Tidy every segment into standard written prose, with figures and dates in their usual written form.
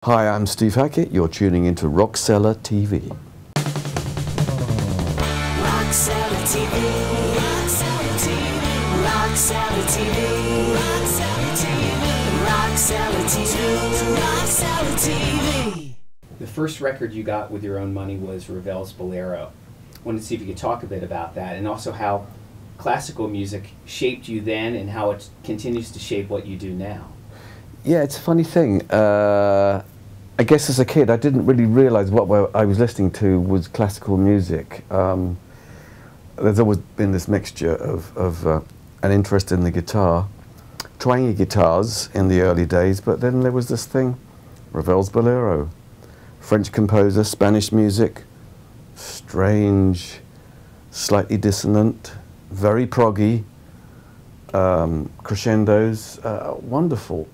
Hi, I'm Steve Hackett. You're tuning into Rockseller TV. Rockseller TV, Rockseller TV, Rockseller TV, Rockseller TV, Rockseller TV, Rockseller TV. The first record you got with your own money was Ravel's Bolero. I wanted to see if you could talk a bit about that, and also how classical music shaped you then and how it continues to shape what you do now. Yeah, it's a funny thing. I guess as a kid I didn't really realise what I was listening to was classical music. There's always been this mixture of an interest in the guitar, twangy guitars in the early days, but then there was this thing, Ravel's Bolero, French composer, Spanish music, strange, slightly dissonant, very proggy, crescendos, wonderful.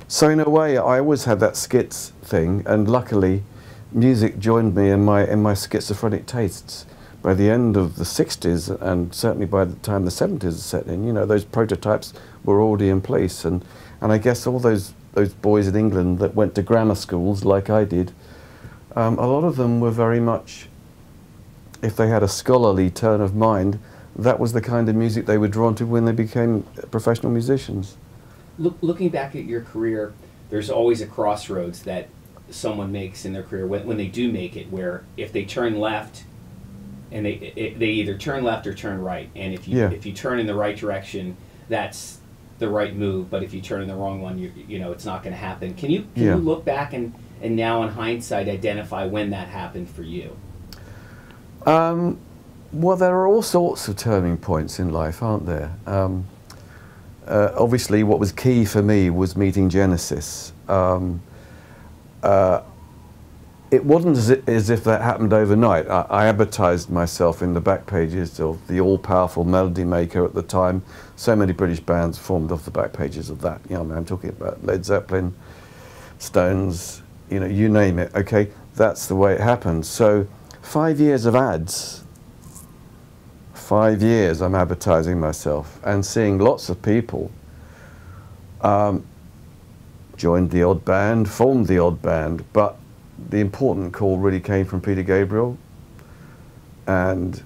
So in a way, I always had that schiz thing, and luckily, music joined me in my schizophrenic tastes. By the end of the 60s, and certainly by the time the 70s set in, you know, those prototypes were already in place, and I guess all those boys in England that went to grammar schools like I did, a lot of them were very much, if they had a scholarly turn of mind, that was the kind of music they were drawn to when they became professional musicians. Looking back at your career, there's always a crossroads that someone makes in their career when they do make it, where if they turn left, and they either turn left or turn right, and if you turn in the right direction, that's the right move. But if you turn in the wrong one, you know it's not going to happen. Can you look back and now in hindsight identify when that happened for you? Well, there are all sorts of turning points in life, aren't there? Obviously, what was key for me was meeting Genesis. It wasn't as if that happened overnight. I advertised myself in the back pages of the all-powerful Melody Maker at the time. So many British bands formed off the back pages of that. You know, I'm talking about Led Zeppelin, Stones, you know, you name it. Okay, that's the way it happened. So 5 years of ads. 5 years I'm advertising myself and seeing lots of people joined the odd band, formed the odd band, but the important call really came from Peter Gabriel, and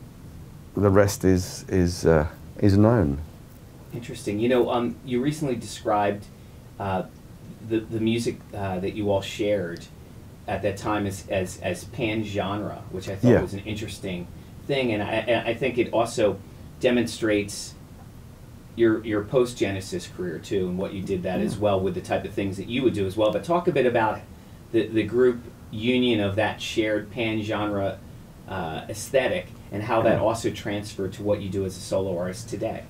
the rest is known. Interesting. You know, you recently described the music that you all shared at that time as pan-genre, which I thought was an interesting thing, and I think it also demonstrates your post-Genesis career too, and what you did that as well with the type of things that you would do as well. But talk a bit about the group union of that shared pan-genre aesthetic, and how that also transferred to what you do as a solo artist today.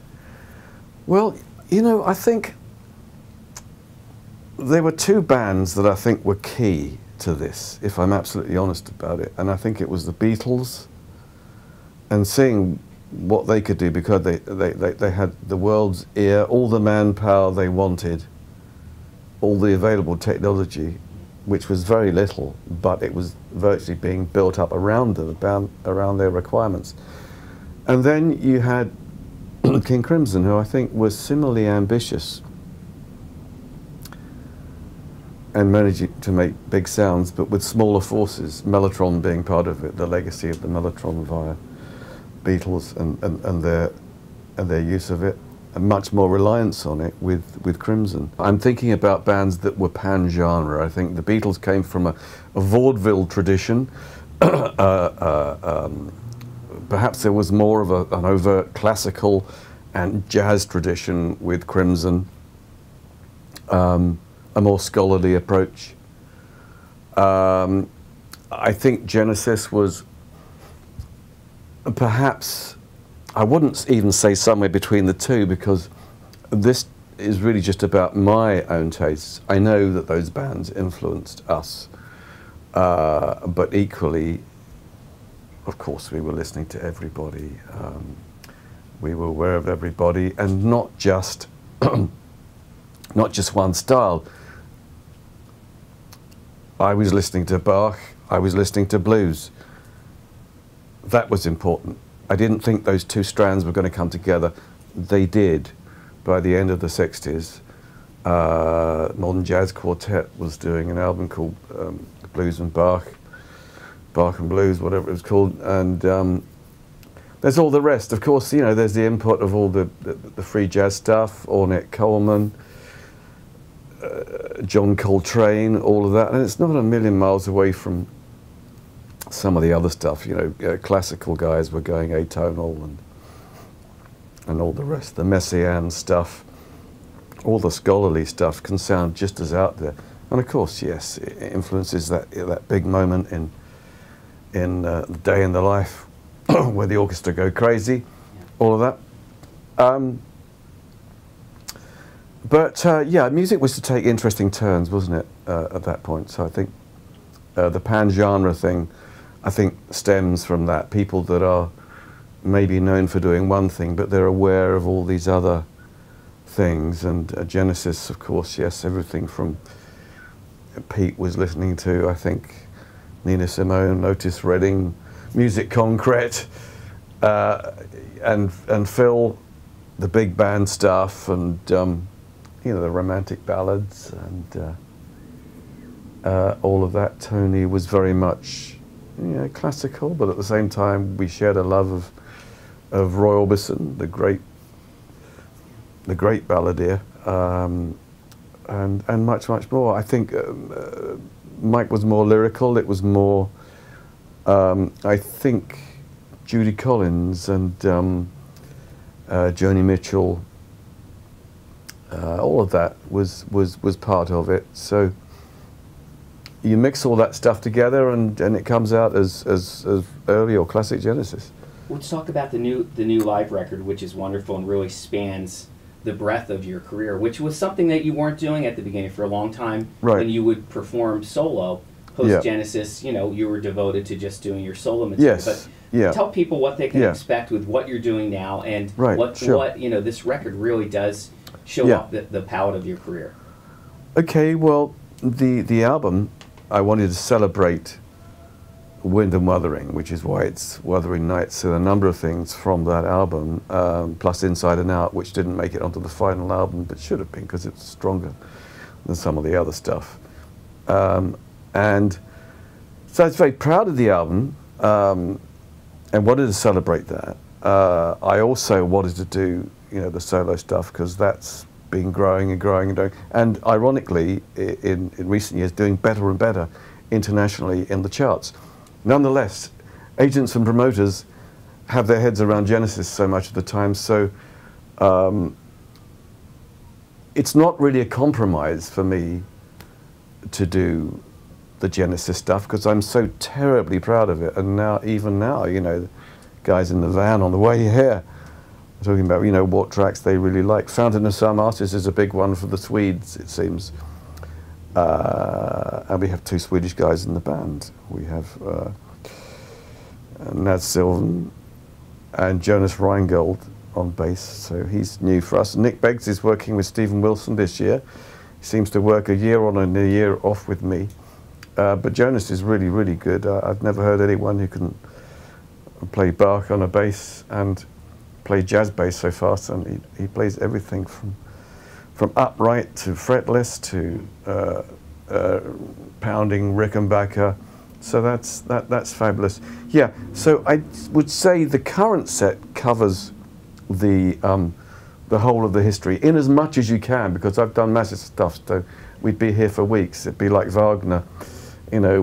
Well, you know, I think there were two bands that I think were key to this, if I'm absolutely honest about it, and I think it was the Beatles, and seeing what they could do, because they had the world's ear, all the manpower they wanted, all the available technology, which was very little, but it was virtually being built up around them, around their requirements. And then you had King Crimson, who I think was similarly ambitious and managing to make big sounds, but with smaller forces, Mellotron being part of it, the legacy of the Mellotron via Beatles and their use of it, and much more reliance on it with Crimson. I'm thinking about bands that were pan-genre. I think the Beatles came from a vaudeville tradition. Perhaps there was more of an overt classical and jazz tradition with Crimson, a more scholarly approach. I think Genesis was perhaps, I wouldn't even say somewhere between the two, because this is really just about my own tastes. I know that those bands influenced us, but equally, of course, we were listening to everybody. We were aware of everybody, and not just not just one style. I was listening to Bach, I was listening to blues. That was important. I didn't think those two strands were going to come together. They did by the end of the 60s. Modern Jazz Quartet was doing an album called Blues and Bach and Blues, whatever it was called, and there's all the rest. Of course, you know, there's the input of all the free jazz stuff, Ornette Coleman, John Coltrane, all of that, and it's not a million miles away from some of the other stuff. You know, classical guys were going atonal and all the rest, the Messiaen stuff. All the scholarly stuff can sound just as out there, and of course, yes, it influences that big moment in the day in the life where the orchestra go crazy, all of that. But yeah, music was to take interesting turns, wasn't it, at that point? So I think the pan-genre thing, I think, stems from that. People that are maybe known for doing one thing, but they're aware of all these other things. And Genesis, of course, yes, everything from Pete was listening to, I think, Nina Simone, Otis Redding, Music Concrete, and Phil, the big band stuff, and you know, the romantic ballads, and all of that. Tony was very much, you know, classical, but at the same time, we shared a love of Roy Orbison, the great balladeer, and much more. I think Mike was more lyrical. It was more, I think, Judy Collins and Joni Mitchell. All of that was part of it. So you mix all that stuff together, and it comes out as early or classic Genesis. Let's talk about the new live record, which is wonderful and really spans the breadth of your career, which was something that you weren't doing at the beginning for a long time. Right. When you would perform solo, post Genesis, you know, you were devoted to just doing your solo material. Yes. But tell people what they can expect with what you're doing now, and what you know, this record really does show up the palette of your career. Okay, well, the album, I wanted to celebrate Wind and Wuthering, which is why it's Wuthering Nights. So a number of things from that album, plus Inside and Out, which didn't make it onto the final album, but should have been because it's stronger than some of the other stuff. And so I was very proud of the album and wanted to celebrate that. I also wanted to do, you know, the solo stuff, because that's been growing and growing and growing. And ironically, in recent years, doing better and better internationally in the charts. Nonetheless, agents and promoters have their heads around Genesis so much of the time, so it's not really a compromise for me to do the Genesis stuff, because I'm so terribly proud of it. And now, even now, you know, guys in the van on the way here are talking about, you know, what tracks they really like. Fountain of Some Artists is a big one for the Swedes, it seems. And we have two Swedish guys in the band. We have Naz Sylvan and Jonas Reingold on bass, so he's new for us. Nick Beggs is working with Stephen Wilson this year. He seems to work a year on and a year off with me. But Jonas is really, really good. I've never heard anyone who can play Bach on a bass and play jazz bass so fast, and he plays everything from upright to fretless to pounding Rickenbacker. So that's fabulous. Yeah, so I would say the current set covers the whole of the history, in as much as you can, because I've done massive stuff, so we'd be here for weeks. It'd be like Wagner, you know,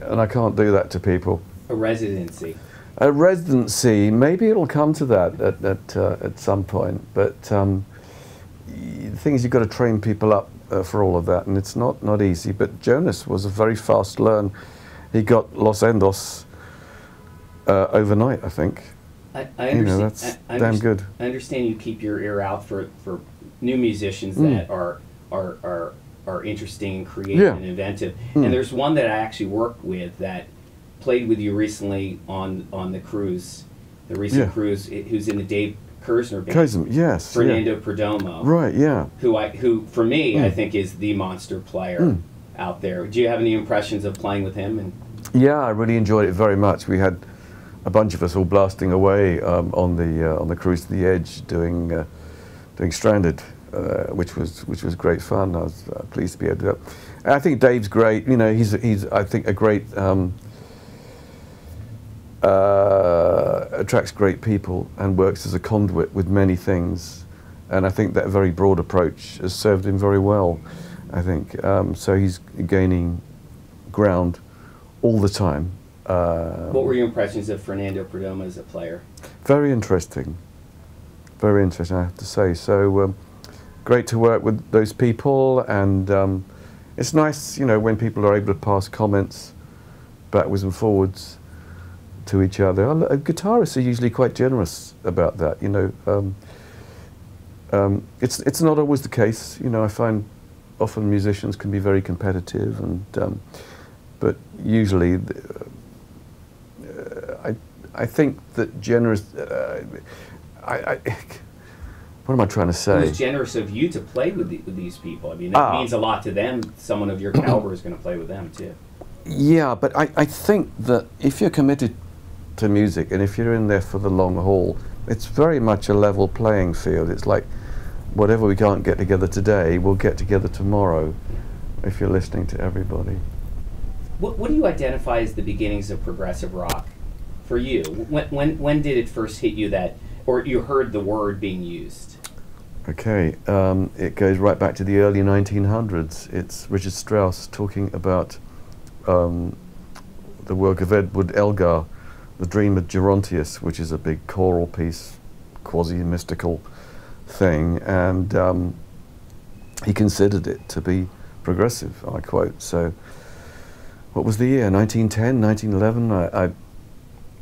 and I can't do that to people. A residency. A residency, maybe it'll come to that at some point, but the thing is, you've got to train people up for all of that, and it's not easy. But Jonas was a very fast learn. He got Los Endos overnight, I think. I understand. You know, that's damn good. I understand you keep your ear out for new musicians that are interesting and creative and inventive. And there's one that I actually worked with that played with you recently on the cruise, the recent cruise, who's in the Dave Kersner band. Yes. Fernando Perdomo. Right, yeah. Who for me, I think is the monster player out there. Do you have any impressions of playing with him? And yeah, I really enjoyed it very much. We had a bunch of us all blasting away on the cruise to the edge, doing Stranded, which was great fun. I was pleased to be able to do it. And I think Dave's great. You know, he's I think a great attracts great people and works as a conduit with many things. And I think that very broad approach has served him very well. I think so. He's gaining ground all the time. What were your impressions of Fernando Perdomo as a player? Very interesting. Very interesting, I have to say. So great to work with those people, and it's nice, you know, when people are able to pass comments backwards and forwards to each other. Guitarists are usually quite generous about that, you know. It's not always the case, you know. I find often musicians can be very competitive, and but usually I think that generous. What am I trying to say? It was generous of you to play with these people. I mean, that means a lot to them. Someone of your caliber is going to play with them too. Yeah, but I think that if you're committed to music and if you're in there for the long haul, it's very much a level playing field. It's like whatever we can't get together today, we'll get together tomorrow if you're listening to everybody. What do you identify as the beginnings of progressive rock for you? When did it first hit you that, or you heard the word being used? Okay, it goes right back to the early 1900s. It's Richard Strauss talking about the work of Edward Elgar, The Dream of Gerontius, which is a big choral piece, quasi-mystical thing, and he considered it to be progressive, I quote. So, what was the year? 1910, 1911?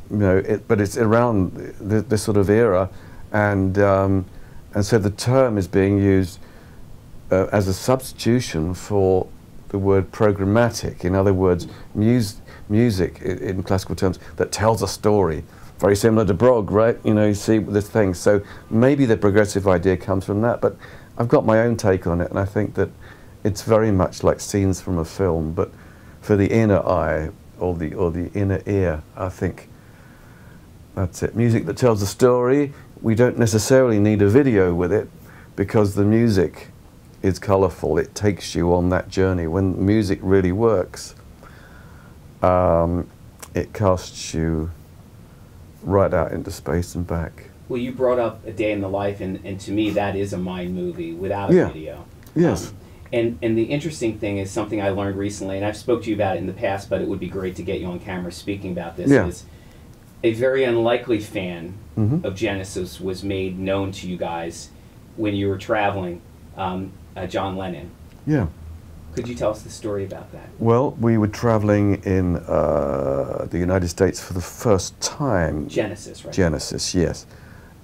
You know, but it's around this sort of era, and so the term is being used as a substitution for the word programmatic. In other words, music in classical terms that tells a story, very similar to Brog, right? You know, you see this thing. So maybe the progressive idea comes from that, but I've got my own take on it, and I think that it's very much like scenes from a film, but for the inner eye or the inner ear, I think. That's it. Music that tells a story. We don't necessarily need a video with it because the music is colourful. It takes you on that journey. When music really works, it casts you right out into space and back. Well, you brought up A Day in the Life, and to me that is a mind movie without a video. Yes. And the interesting thing is something I learned recently, and I've spoke to you about it in the past, but it would be great to get you on camera speaking about this, is a very unlikely fan of Genesis was made known to you guys when you were traveling, John Lennon. Yeah. Could you tell us the story about that? Well, we were traveling in the United States for the first time. Genesis, right? Genesis, yes.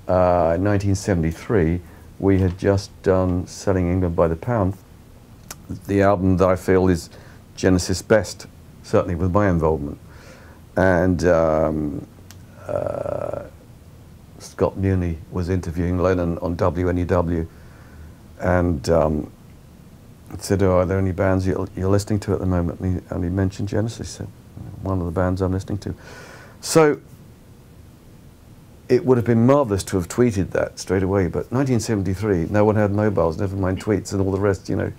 In 1973, we had just done Selling England by the Pound, the album that I feel is Genesis' best, certainly with my involvement. And Scott Muni was interviewing Lennon on WNEW, and said, "Oh, are there any bands you're listening to at the moment?" And he mentioned Genesis. He said, "One of the bands I'm listening to." So it would have been marvellous to have tweeted that straight away, but 1973, no one had mobiles, never mind tweets and all the rest, you know.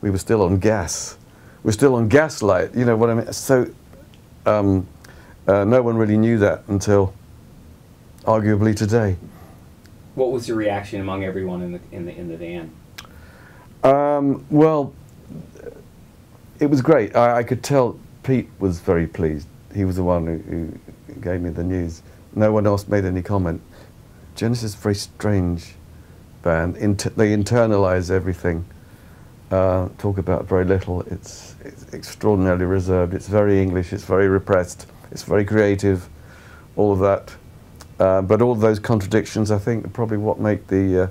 We were still on gas. We're still on gaslight, you know what I mean? So no one really knew that until arguably today. What was the reaction among everyone in the van? Well, it was great. I could tell Pete was very pleased. He was the one who gave me the news. No one else made any comment. Genesis is a very strange band. They internalize everything. Talk about very little. It's extraordinarily reserved. It's very English. It's very repressed. It's very creative. All of that. But all of those contradictions, I think, are probably what make the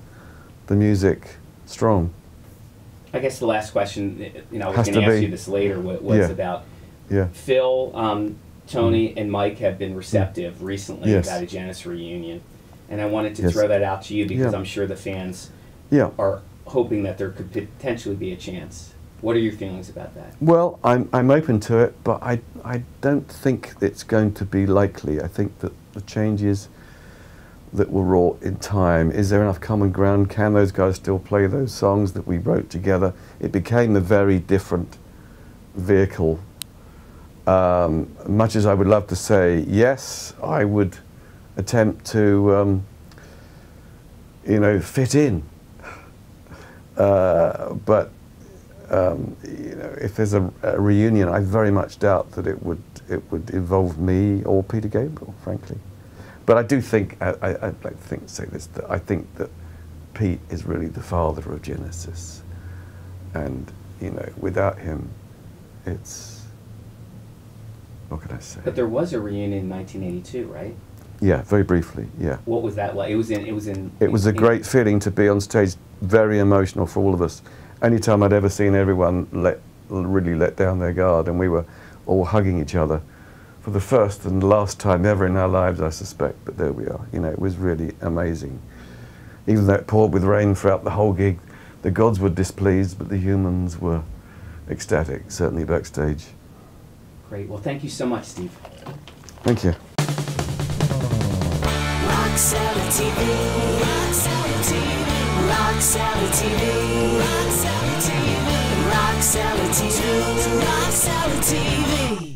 music strong. I guess the last question, you know, I was going to ask you this later, was about Phil, Tony, and Mike have been receptive recently about a Janis reunion. And I wanted to throw that out to you because I'm sure the fans are hoping that there could potentially be a chance. What are your feelings about that? Well, I'm open to it, but I don't think it's going to be likely. I think that the changes that were wrought in time? Is there enough common ground? Can those guys still play those songs that we wrote together? It became a very different vehicle. Much as I would love to say yes, I would attempt to you know, fit in. But you know, if there's a reunion, I very much doubt that it would involve me or Peter Gabriel, frankly. But I do think I'd like to say this, that I think that Pete is really the father of Genesis, and you know, without him, it's, what can I say? But there was a reunion in 1982, right? Yeah, very briefly. Yeah. What was that like? It was a great feeling to be on stage. Very emotional for all of us. Only time I'd ever seen everyone really let down their guard, and we were all hugging each other for the first and last time ever in our lives, I suspect. But there we are. You know, it was really amazing. Even though it poured with rain throughout the whole gig, the gods were displeased, but the humans were ecstatic. Certainly backstage. Great. Well, thank you so much, Steve. Thank you. Rock Salad TV. Rock Salad TV. Rock Salad TV. Rock Salad TV. Rock Salad TV. Rock Salad TV.